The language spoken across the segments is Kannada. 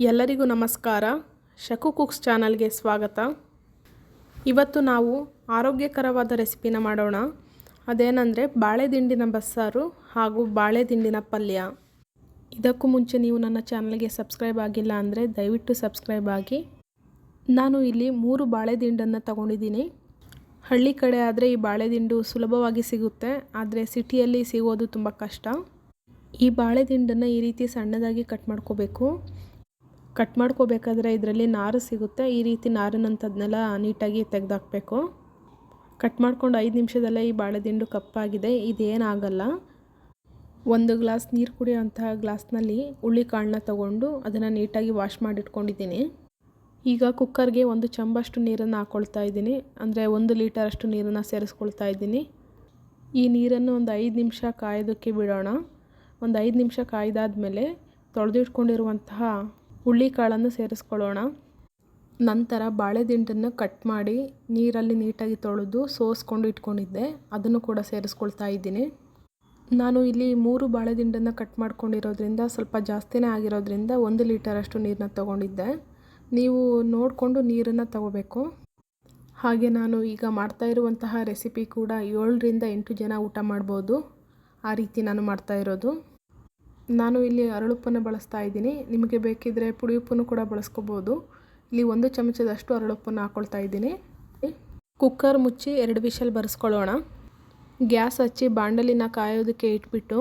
ಎಲ್ಲರಿಗೂ ನಮಸ್ಕಾರ. ಶಕು ಕುಕ್ಸ್ ಚಾನಲ್ಗೆ ಸ್ವಾಗತ. ಇವತ್ತು ನಾವು ಆರೋಗ್ಯಕರವಾದ ರೆಸಿಪಿನ ಮಾಡೋಣ. ಅದೇನೆಂದರೆ ಬಾಳೆ ದಿಂಡಿನ ಬಸ್ಸಾರು ಹಾಗೂ ಬಾಳೆ ದಿಂಡಿನ ಪಲ್ಯ. ಇದಕ್ಕೂ ಮುಂಚೆ ನೀವು ನನ್ನ ಚಾನಲ್ಗೆ ಸಬ್ಸ್ಕ್ರೈಬ್ ಆಗಿಲ್ಲ ಅಂದರೆ ದಯವಿಟ್ಟು ಸಬ್ಸ್ಕ್ರೈಬ್ ಆಗಿ. ನಾನು ಇಲ್ಲಿ 3 ಬಾಳೆ ದಿಂಡನ್ನು ತಗೊಂಡಿದ್ದೀನಿ. ಹಳ್ಳಿ ಕಡೆ ಆದರೆ ಈ ಬಾಳೆ ದಿಂಡು ಸುಲಭವಾಗಿ ಸಿಗುತ್ತೆ, ಆದರೆ ಸಿಟಿಯಲ್ಲಿ ಸಿಗೋದು ತುಂಬ ಕಷ್ಟ. ಈ ಬಾಳೆ ದಿಂಡನ್ನು ಈ ರೀತಿ ಸಣ್ಣದಾಗಿ ಕಟ್ ಮಾಡ್ಕೋಬೇಕು. ಕಟ್ ಮಾಡ್ಕೋಬೇಕಾದ್ರೆ ಇದರಲ್ಲಿ ನಾರು ಸಿಗುತ್ತೆ. ಈ ರೀತಿ ನಾರಿನಂಥದ್ದನ್ನೆಲ್ಲ ನೀಟಾಗಿ ತೆಗೆದಾಕಬೇಕು. ಕಟ್ ಮಾಡ್ಕೊಂಡು 5 ನಿಮಿಷದಲ್ಲೇ ಈ ಬಾಳೆ ದಿಂಡು ಕಪ್ಪಾಗಿದೆ. ಇದೇನಾಗಲ್ಲ. 1 ಗ್ಲಾಸ್ ನೀರು ಕುಡಿಯೋಂತಹ ಗ್ಲಾಸ್ನಲ್ಲಿ ಹುಳ್ಳಿಕಾಳನ್ನ ತಗೊಂಡು ಅದನ್ನು ನೀಟಾಗಿ ವಾಶ್ ಮಾಡಿಟ್ಕೊಂಡಿದ್ದೀನಿ. ಈಗ ಕುಕ್ಕರ್ಗೆ 1 ಚಮಚಷ್ಟು ನೀರನ್ನು ಹಾಕ್ಕೊಳ್ತಾ ಇದ್ದೀನಿ. ಅಂದರೆ 1 ಲೀಟರಷ್ಟು ನೀರನ್ನು ಸೇರಿಸ್ಕೊಳ್ತಾ ಇದ್ದೀನಿ. ಈ ನೀರನ್ನು ಒಂದು 5 ನಿಮಿಷ ಕಾಯೋದಕ್ಕೆ ಬಿಡೋಣ. ಒಂದು 5 ನಿಮಿಷ ಕಾಯ್ದಾದ್ಮೇಲೆ ತೊಳೆದಿಟ್ಕೊಂಡಿರುವಂತಹ ಹುಳ್ಳಿಕಾಳನ್ನು ಸೇರಿಸ್ಕೊಳ್ಳೋಣ. ನಂತರ ಬಾಳೆ ದಿಂಡನ್ನು ಕಟ್ ಮಾಡಿ ನೀರಲ್ಲಿ ನೀಟಾಗಿ ತೊಳೆದು ಸೋಸ್ಕೊಂಡು ಇಟ್ಕೊಂಡಿದ್ದೆ, ಅದನ್ನು ಕೂಡ ಸೇರಿಸ್ಕೊಳ್ತಾ ಇದ್ದೀನಿ. ನಾನು ಇಲ್ಲಿ 3 ಬಾಳೆ ದಿಂಡನ್ನು ಕಟ್ ಮಾಡ್ಕೊಂಡಿರೋದ್ರಿಂದ ಸ್ವಲ್ಪ ಜಾಸ್ತಿನೇ ಆಗಿರೋದ್ರಿಂದ 1 ಲೀಟರಷ್ಟು ನೀರನ್ನ ತೊಗೊಂಡಿದ್ದೆ. ನೀವು ನೋಡಿಕೊಂಡು ನೀರನ್ನು ತಗೋಬೇಕು. ಹಾಗೆ ನಾನು ಈಗ ಮಾಡ್ತಾ ಇರುವಂತಹ ರೆಸಿಪಿ ಕೂಡ 7 ರಿಂದ 8 ಜನ ಊಟ ಮಾಡ್ಬೋದು. ಆ ರೀತಿ ನಾನು ಮಾಡ್ತಾ ಇರೋದು. ನಾನು ಇಲ್ಲಿ ಅರಳುಪ್ಪನ್ನು ಬಳಸ್ತಾ ಇದ್ದೀನಿ. ನಿಮಗೆ ಬೇಕಿದ್ದರೆ ಪುಡಿ ಉಪ್ಪನ್ನು ಕೂಡ ಬಳಸ್ಕೋಬೋದು. ಇಲ್ಲಿ 1 ಚಮಚದಷ್ಟು ಅರಳುಪ್ಪನ್ನು ಹಾಕ್ಕೊಳ್ತಾ ಇದ್ದೀನಿ. ಕುಕ್ಕರ್ ಮುಚ್ಚಿ 2 ವಿಷಲ್ ಬರೆಸ್ಕೊಳ್ಳೋಣ. ಗ್ಯಾಸ್ ಹಚ್ಚಿ ಬಾಣಲಿನ ಕಾಯೋದಕ್ಕೆ ಇಟ್ಬಿಟ್ಟು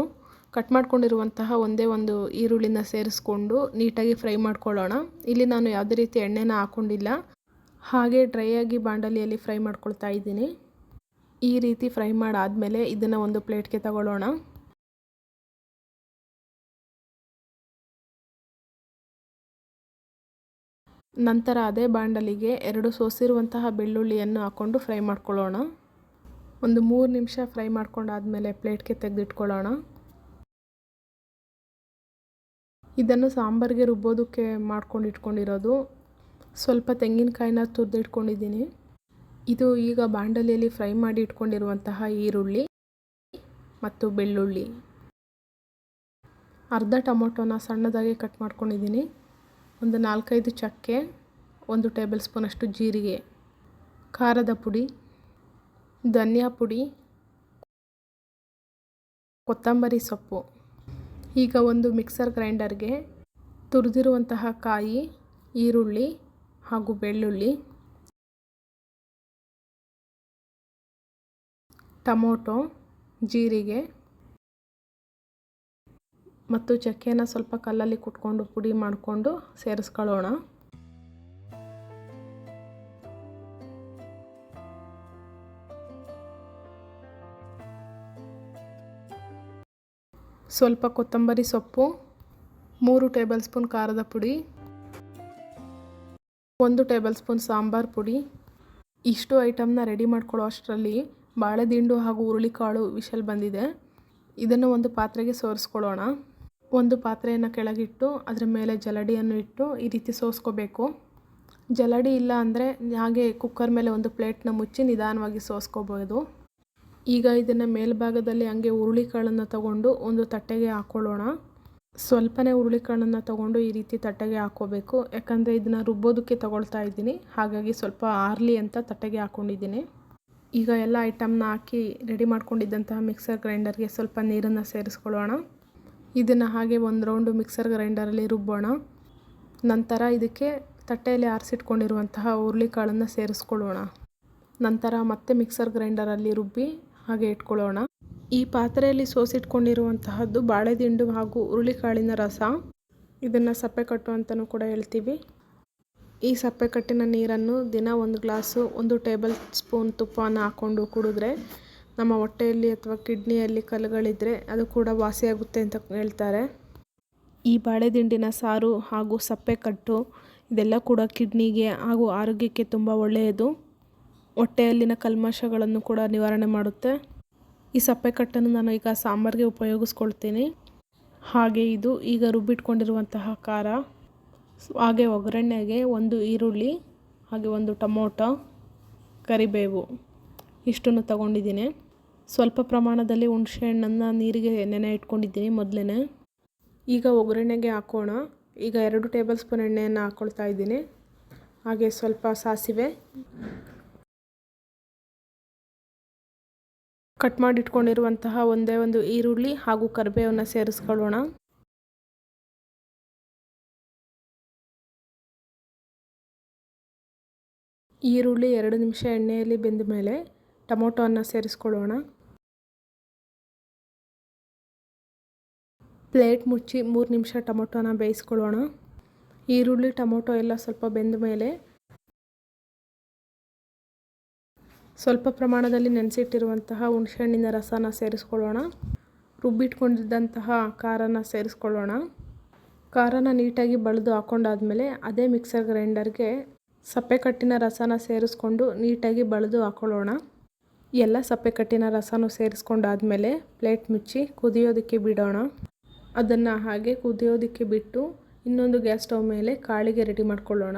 ಕಟ್ ಮಾಡ್ಕೊಂಡಿರುವಂತಹ ಒಂದೇ ಒಂದು ಈರುಳ್ಳಿನ ಸೇರಿಸ್ಕೊಂಡು ನೀಟಾಗಿ ಫ್ರೈ ಮಾಡ್ಕೊಳ್ಳೋಣ. ಇಲ್ಲಿ ನಾನು ಯಾವುದೇ ರೀತಿ ಎಣ್ಣೆನ ಹಾಕ್ಕೊಂಡಿಲ್ಲ, ಹಾಗೆ ಡ್ರೈಯಾಗಿ ಬಾಣಲಿಯಲ್ಲಿ ಫ್ರೈ ಮಾಡ್ಕೊಳ್ತಾ ಇದ್ದೀನಿ. ಈ ರೀತಿ ಫ್ರೈ ಮಾಡಾದಮೇಲೆ ಇದನ್ನು ಒಂದು ಪ್ಲೇಟ್ಗೆ ತಗೊಳ್ಳೋಣ. ನಂತರ ಅದೇ ಬಾಣಲಿಗೆ 2 ಸೋಸಿರುವಂತಹ ಬೆಳ್ಳುಳ್ಳಿಯನ್ನು ಹಾಕ್ಕೊಂಡು ಫ್ರೈ ಮಾಡ್ಕೊಳ್ಳೋಣ. ಒಂದು 3 ನಿಮಿಷ ಫ್ರೈ ಮಾಡ್ಕೊಂಡಾದಮೇಲೆ ಪ್ಲೇಟ್ಗೆ ತೆಗೆದಿಟ್ಕೊಳ್ಳೋಣ. ಇದನ್ನು ಸಾಂಬಾರಿಗೆ ರುಬ್ಬೋದಕ್ಕೆ ಮಾಡ್ಕೊಂಡು ಇಟ್ಕೊಂಡಿರೋದು. ಸ್ವಲ್ಪ ತೆಂಗಿನಕಾಯಿನ ತುರಿದಿಟ್ಕೊಂಡಿದ್ದೀನಿ. ಇದು ಈಗ ಬಾಣಲಿಯಲ್ಲಿ ಫ್ರೈ ಮಾಡಿ ಇಟ್ಕೊಂಡಿರುವಂತಹ ಈರುಳ್ಳಿ ಮತ್ತು ಬೆಳ್ಳುಳ್ಳಿ. ಅರ್ಧ ಟೊಮೊಟೊನ ಸಣ್ಣದಾಗಿ ಕಟ್ ಮಾಡ್ಕೊಂಡಿದ್ದೀನಿ. ಒಂದು 4-5 ಚಕ್ಕೆ, 1 ಟೇಬಲ್ ಸ್ಪೂನಷ್ಟು ಜೀರಿಗೆ, ಖಾರದ ಪುಡಿ, ಧನಿಯಾ ಪುಡಿ, ಕೊತ್ತಂಬರಿ ಸೊಪ್ಪು. ಈಗ ಒಂದು ಮಿಕ್ಸರ್ ಗ್ರೈಂಡರ್ಗೆ ತುರಿದಿರುವಂತಹ ಕಾಯಿ, ಈರುಳ್ಳಿ ಹಾಗೂ ಬೆಳ್ಳುಳ್ಳಿ, ಟೊಮೊಟೊ, ಜೀರಿಗೆ ಮತ್ತು ಚಕ್ಕೆನ ಸ್ವಲ್ಪ ಕಲ್ಲಲ್ಲಿ ಕುಟ್ಕೊಂಡು ಪುಡಿ ಮಾಡಿಕೊಂಡು ಸೇರಿಸ್ಕೊಳ್ಳೋಣ. ಸ್ವಲ್ಪ ಕೊತ್ತಂಬರಿ ಸೊಪ್ಪು, 3 ಟೇಬಲ್ ಸ್ಪೂನ್ ಖಾರದ ಪುಡಿ, 1 ಟೇಬಲ್ ಸ್ಪೂನ್ ಸಾಂಬಾರ್ ಪುಡಿ. ಇಷ್ಟು ಐಟಮ್ನ ರೆಡಿ ಮಾಡ್ಕೊಳ್ಳೋ ಅಷ್ಟರಲ್ಲಿ ಬಾಳೆ ದಿಂಡು ಹಾಗೂ ಹುರುಳಿಕಾಳು ವಿಷಲ್ ಬಂದಿದೆ. ಇದನ್ನು ಒಂದು ಪಾತ್ರೆಗೆ ಸೋರಿಸ್ಕೊಳ್ಳೋಣ. ಒಂದು ಪಾತ್ರೆಯನ್ನು ಕೆಳಗಿಟ್ಟು ಅದರ ಮೇಲೆ ಜಲಡಿಯನ್ನು ಇಟ್ಟು ಈ ರೀತಿ ಸೋಸ್ಕೋಬೇಕು. ಜಲಡಿ ಇಲ್ಲ ಅಂದರೆ ಹಾಗೆ ಕುಕ್ಕರ್ ಮೇಲೆ ಒಂದು ಪ್ಲೇಟ್ನ ಮುಚ್ಚಿ ನಿಧಾನವಾಗಿ ಸೋಸ್ಕೋಬೋದು. ಈಗ ಇದನ್ನು ಮೇಲ್ಭಾಗದಲ್ಲಿ ಹಂಗೆ ಹುರುಳಿಕಾಳನ್ನು ತಗೊಂಡು ಒಂದು ತಟ್ಟೆಗೆ ಹಾಕ್ಕೊಳ್ಳೋಣ. ಸ್ವಲ್ಪನೇ ಹುರುಳಿಕಾಳನ್ನು ತಗೊಂಡು ಈ ರೀತಿ ತಟ್ಟೆಗೆ ಹಾಕ್ಕೋಬೇಕು. ಯಾಕಂದರೆ ಇದನ್ನು ರುಬ್ಬೋದಕ್ಕೆ ತಗೊಳ್ತಾ ಇದ್ದೀನಿ, ಹಾಗಾಗಿ ಸ್ವಲ್ಪ ಆರಲಿ ಅಂತ ತಟ್ಟೆಗೆ ಹಾಕ್ಕೊಂಡಿದ್ದೀನಿ. ಈಗ ಎಲ್ಲ ಐಟಮ್ನ ಹಾಕಿ ರೆಡಿ ಮಾಡ್ಕೊಂಡಿದ್ದಂತಹ ಮಿಕ್ಸರ್ ಗ್ರೈಂಡರ್ಗೆ ಸ್ವಲ್ಪ ನೀರನ್ನು ಸೇರಿಸ್ಕೊಳ್ಳೋಣ. ಇದನ್ನು ಹಾಗೆ 1 ರೌಂಡು ಮಿಕ್ಸರ್ ಗ್ರೈಂಡರಲ್ಲಿ ರುಬ್ಬೋಣ. ನಂತರ ಇದಕ್ಕೆ ತಟ್ಟೆಯಲ್ಲಿ ಆರಿಸಿಟ್ಕೊಂಡಿರುವಂತಹ ಹುರುಳಿಕಾಳನ್ನು ಸೇರಿಸ್ಕೊಳ್ಳೋಣ. ನಂತರ ಮತ್ತೆ ಮಿಕ್ಸರ್ ಗ್ರೈಂಡರಲ್ಲಿ ರುಬ್ಬಿ ಹಾಗೆ ಇಟ್ಕೊಳ್ಳೋಣ. ಈ ಪಾತ್ರೆಯಲ್ಲಿ ಸೋಸಿಟ್ಕೊಂಡಿರುವಂತಹದ್ದು ಬಾಳೆ ದಿಂಡು ಹಾಗೂ ಹುರುಳಿಕಾಳಿನ ರಸ. ಇದನ್ನು ಸಪ್ಪೆಕಟ್ಟು ಅಂತಲೂ ಕೂಡ ಹೇಳ್ತೀವಿ. ಈ ಸಪ್ಪೆಕಟ್ಟಿನ ನೀರನ್ನು ದಿನ 1 ಗ್ಲಾಸು 1 ಟೇಬಲ್ ಸ್ಪೂನ್ ತುಪ್ಪವನ್ನು ಹಾಕ್ಕೊಂಡು ಕುಡಿದ್ರೆ ನಮ್ಮ ಹೊಟ್ಟೆಯಲ್ಲಿ ಅಥವಾ ಕಿಡ್ನಿಯಲ್ಲಿ ಕಲ್ಲುಗಳಿದ್ದರೆ ಅದು ಕೂಡ ವಾಸಿಯಾಗುತ್ತೆ ಅಂತ ಹೇಳ್ತಾರೆ. ಈ ಬಾಳೆ ದಿಂಡಿನ ಸಾರು ಹಾಗೂ ಸಪ್ಪೆಕಟ್ಟು ಇದೆಲ್ಲ ಕೂಡ ಕಿಡ್ನಿಗೆ ಹಾಗೂ ಆರೋಗ್ಯಕ್ಕೆ ತುಂಬ ಒಳ್ಳೆಯದು. ಹೊಟ್ಟೆಯಲ್ಲಿನ ಕಲ್ಮಶಗಳನ್ನು ಕೂಡ ನಿವಾರಣೆ ಮಾಡುತ್ತೆ. ಈ ಸಪ್ಪೆಕಟ್ಟನ್ನು ನಾನು ಈಗ ಸಾಂಬಾರಿಗೆ ಉಪಯೋಗಿಸ್ಕೊಳ್ತೀನಿ. ಹಾಗೆ ಇದು ಈಗ ರುಬ್ಬಿಟ್ಕೊಂಡಿರುವಂತಹ ಖಾರ, ಹಾಗೆ ಒಗ್ಗರಣೆಗೆ 1 ಈರುಳ್ಳಿ ಹಾಗೆ 1 ಟೊಮೊಟೊ, ಕರಿಬೇವು ಇಷ್ಟನ್ನು ತಗೊಂಡಿದ್ದೀನಿ. ಸ್ವಲ್ಪ ಪ್ರಮಾಣದಲ್ಲಿ ಹುಣಸೆ ಹಣ್ಣನ್ನು ನೀರಿಗೆ ನೆನೆ ಇಟ್ಕೊಂಡಿದ್ದೀನಿ ಮೊದಲೇ. ಈಗ ಒಗ್ಗರಣೆಗೆ ಹಾಕೋಣ. ಈಗ 2 ಟೇಬಲ್ ಸ್ಪೂನ್ ಎಣ್ಣೆಯನ್ನು ಹಾಕ್ಕೊಳ್ತಾ ಇದ್ದೀನಿ. ಹಾಗೆ ಸ್ವಲ್ಪ ಸಾಸಿವೆ, ಕಟ್ ಮಾಡಿಟ್ಕೊಂಡಿರುವಂತಹ ಒಂದೇ ಒಂದು ಈರುಳ್ಳಿ ಹಾಗೂ ಕರಿಬೇವನ್ನು ಸೇರಿಸ್ಕೊಳ್ಳೋಣ. ಈರುಳ್ಳಿ 2 ನಿಮಿಷ ಎಣ್ಣೆಯಲ್ಲಿ ಬೆಂದ ಮೇಲೆ ಟೊಮೊಟೊವನ್ನು ಸೇರಿಸ್ಕೊಳ್ಳೋಣ. ಪ್ಲೇಟ್ ಮುಚ್ಚಿ 3 ನಿಮಿಷ ಟೊಮೊಟೊನ ಬೇಯಿಸ್ಕೊಳ್ಳೋಣ. ಈರುಳ್ಳಿ ಟೊಮೊಟೊ ಎಲ್ಲ ಸ್ವಲ್ಪ ಬೆಂದ ಮೇಲೆ ಸ್ವಲ್ಪ ಪ್ರಮಾಣದಲ್ಲಿ ನೆನೆಸಿಟ್ಟಿರುವಂತಹ ಹುಣಸೆಹಣ್ಣಿನ ರಸನ ಸೇರಿಸ್ಕೊಳ್ಳೋಣ. ರುಬ್ಬಿಟ್ಕೊಂಡಿದ್ದಂತಹ ಖಾರನ ಸೇರಿಸ್ಕೊಳ್ಳೋಣ. ಖಾರನ ನೀಟಾಗಿ ಬಳಿದು ಹಾಕ್ಕೊಂಡಾದ್ಮೇಲೆ ಅದೇ ಮಿಕ್ಸರ್ ಗ್ರೈಂಡರ್ಗೆ ಸಪ್ಪೆಕಟ್ಟಿನ ರಸನ ಸೇರಿಸ್ಕೊಂಡು ನೀಟಾಗಿ ಬಳಿದು ಹಾಕ್ಕೊಳ್ಳೋಣ. ಎಲ್ಲ ಸಪ್ಪೆಕಟ್ಟಿನ ರಸನೂ ಸೇರಿಸ್ಕೊಂಡಾದ್ಮೇಲೆ ಪ್ಲೇಟ್ ಮುಚ್ಚಿ ಕುದಿಯೋದಕ್ಕೆ ಬಿಡೋಣ. ಅದನ್ನು ಹಾಗೆ ಕುದಿಯೋದಕ್ಕೆ ಬಿಟ್ಟು ಇನ್ನೊಂದು ಗ್ಯಾಸ್ ಸ್ಟವ್ ಮೇಲೆ ಕಾಳಿಗೆ ರೆಡಿ ಮಾಡ್ಕೊಳ್ಳೋಣ.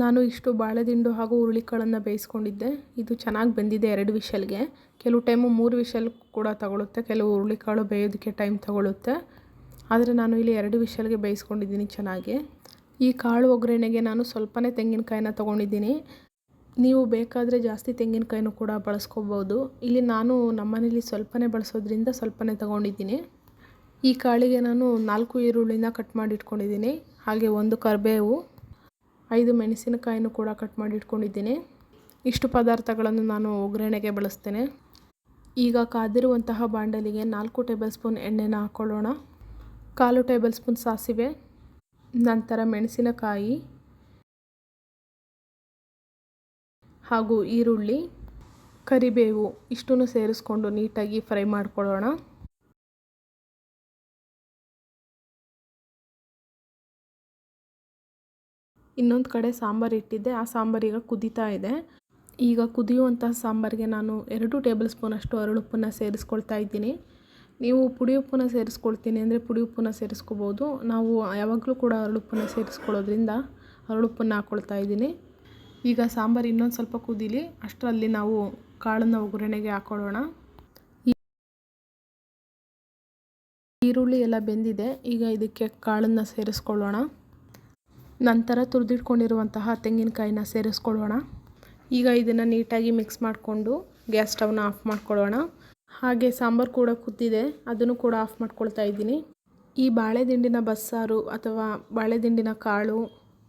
ನಾನು ಇಷ್ಟು ಬಾಳೆದಿಂಡು ಹಾಗೂ ಹುರುಳಿಕಾಳನ್ನು ಬೇಯಿಸ್ಕೊಂಡಿದ್ದೆ. ಇದು ಚೆನ್ನಾಗಿ ಬೆಂದಿದೆ 2 ವಿಷಲ್ಗೆ. ಕೆಲವು ಟೈಮು 3 ವಿಷಲ್ ಕೂಡ ತಗೊಳುತ್ತೆ, ಕೆಲವು ಹುರುಳಿಕಾಳು ಬೇಯೋದಕ್ಕೆ ಟೈಮ್ ತಗೊಳುತ್ತೆ. ಆದರೆ ನಾನು ಇಲ್ಲಿ 2 ವಿಷಲ್ಗೆ ಬೇಯಿಸ್ಕೊಂಡಿದ್ದೀನಿ ಚೆನ್ನಾಗಿ. ಈ ಕಾಳು ಒಗ್ಗರಣೆಗೆ ನಾನು ಸ್ವಲ್ಪನೇ ತೆಂಗಿನಕಾಯಿನ ತೊಗೊಂಡಿದ್ದೀನಿ. ನೀವು ಬೇಕಾದರೆ ಜಾಸ್ತಿ ತೆಂಗಿನಕಾಯಿನೂ ಕೂಡ ಬಳಸ್ಕೋಬೋದು. ಇಲ್ಲಿ ನಾನು ನಮ್ಮನೇಲಿ ಸ್ವಲ್ಪನೇ ಬಳಸೋದ್ರಿಂದ ಸ್ವಲ್ಪನೇ ತೊಗೊಂಡಿದ್ದೀನಿ. ಈ ಕಾಳಿಗೆ ನಾನು 4 ಈರುಳ್ಳಿನ ಕಟ್ ಮಾಡಿ ಇಟ್ಕೊಂಡಿದ್ದೀನಿ. ಹಾಗೆ 1 ಕರಿಬೇವು, 5 ಮೆಣಸಿನಕಾಯಿನೂ ಕೂಡ ಕಟ್ ಮಾಡಿ ಇಟ್ಕೊಂಡಿದ್ದೀನಿ. ಇಷ್ಟು ಪದಾರ್ಥಗಳನ್ನು ನಾನು ಒಗ್ಗರಣೆಗೆ ಬಳಸ್ತೇನೆ. ಈಗ ಕಾದಿರುವಂತಹ ಬಾಣಲಿಗೆ 4 ಟೇಬಲ್ ಸ್ಪೂನ್ ಎಣ್ಣೆನ ಹಾಕ್ಕೊಳ್ಳೋಣ. 1/4 ಟೇಬಲ್ ಸ್ಪೂನ್ ಸಾಸಿವೆ, ನಂತರ ಮೆಣಸಿನಕಾಯಿ ಹಾಗೂ ಈರುಳ್ಳಿ, ಕರಿಬೇವು ಇಷ್ಟನ್ನು ಸೇರಿಸ್ಕೊಂಡು ನೀಟಾಗಿ ಫ್ರೈ ಮಾಡ್ಕೊಳ್ಳೋಣ. ಇನ್ನೊಂದು ಕಡೆ ಸಾಂಬಾರು ಇಟ್ಟಿದ್ದೆ, ಆ ಸಾಂಬಾರೀಗ ಕುದೀತಾ ಇದೆ. ಈಗ ಕುದಿಯುವಂತಹ ಸಾಂಬಾರಿಗೆ ನಾನು 2 ಟೇಬಲ್ ಸ್ಪೂನ್ ಅಷ್ಟು ಅರಳುಪ್ಪನ್ನು ಸೇರಿಸ್ಕೊಳ್ತಾ ಇದ್ದೀನಿ. ನೀವು ಪುಡಿ ಉಪ್ಪನ್ನ ಸೇರಿಸ್ಕೊಳ್ತೀನಿ ಅಂದರೆ ಪುಡಿ ಉಪ್ಪನ್ನ ಸೇರಿಸ್ಕೋಬೋದು. ನಾವು ಯಾವಾಗಲೂ ಕೂಡ ಅರಳುಪ್ಪನ್ನು ಸೇರಿಸ್ಕೊಳ್ಳೋದ್ರಿಂದ ಅರಳುಪ್ಪನ್ನು ಹಾಕ್ಕೊಳ್ತಾ ಇದ್ದೀನಿ. ಈಗ ಸಾಂಬಾರು ಇನ್ನೊಂದು ಸ್ವಲ್ಪ ಕುದೀಲಿ, ಅಷ್ಟರಲ್ಲಿ ನಾವು ಕಾಳನ್ನು ಒಗ್ಗರಣೆಗೆ ಹಾಕ್ಕೊಳ್ಳೋಣ. ಈರುಳ್ಳಿ ಎಲ್ಲ ಬೆಂದಿದೆ. ಈಗ ಇದಕ್ಕೆ ಕಾಳನ್ನು ಸೇರಿಸ್ಕೊಳ್ಳೋಣ. ನಂತರ ತುರಿದಿಟ್ಕೊಂಡಿರುವಂತಹ ತೆಂಗಿನಕಾಯಿನ ಸೇರಿಸ್ಕೊಳ್ಳೋಣ. ಈಗ ಇದನ್ನು ನೀಟಾಗಿ ಮಿಕ್ಸ್ ಮಾಡಿಕೊಂಡು ಗ್ಯಾಸ್ ಸ್ಟವ್ನ ಆಫ್ ಮಾಡ್ಕೊಳ್ಳೋಣ. ಹಾಗೆ ಸಾಂಬಾರು ಕೂಡ ಕುದ್ದಿದೆ, ಅದನ್ನು ಕೂಡ ಆಫ್ ಮಾಡ್ಕೊಳ್ತಾ ಇದ್ದೀನಿ. ಈ ಬಾಳೆದಿಂಡಿನ ಬಸ್ಸಾರು ಅಥವಾ ಬಾಳೆದಿಂಡಿನ ಕಾಳು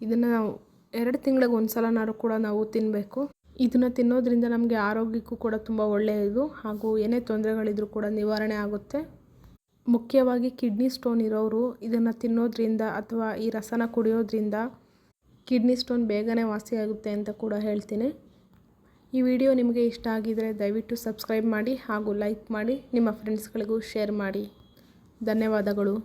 ಇದನ್ನು ನಾವು 2 ತಿಂಗಳಿಗೆ ಒಂದು ಸಲನಾದ್ರು ಕೂಡ ನಾವು ತಿನ್ನಬೇಕು. ಇದನ್ನು ತಿನ್ನೋದ್ರಿಂದ ನಮಗೆ ಆರೋಗ್ಯಕ್ಕೂ ಕೂಡ ತುಂಬ ಒಳ್ಳೆಯದು ಹಾಗೂ ಏನೇ ತೊಂದರೆಗಳಿದ್ರೂ ಕೂಡ ನಿವಾರಣೆ ಆಗುತ್ತೆ. ಮುಖ್ಯವಾಗಿ ಕಿಡ್ನಿ ಸ್ಟೋನ್ ಇರೋರು ಇದನ್ನು ತಿನ್ನೋದ್ರಿಂದ ಅಥವಾ ಈ ರಸನ ಕುಡಿಯೋದ್ರಿಂದ ಕಿಡ್ನಿ ಸ್ಟೋನ್ ಬೇಗನೆ ವಾಸಿಯಾಗುತ್ತೆ ಅಂತ ಕೂಡ ಹೇಳ್ತೀನಿ. ಈ ವಿಡಿಯೋ ನಿಮಗೆ ಇಷ್ಟ ಆಗಿದರೆ ದಯವಿಟ್ಟು ಸಬ್ಸ್ಕ್ರೈಬ್ ಮಾಡಿ ಹಾಗೂ ಲೈಕ್ ಮಾಡಿ, ನಿಮ್ಮ ಫ್ರೆಂಡ್ಸ್ಗಳಿಗೂ ಶೇರ್ ಮಾಡಿ. ಧನ್ಯವಾದಗಳು.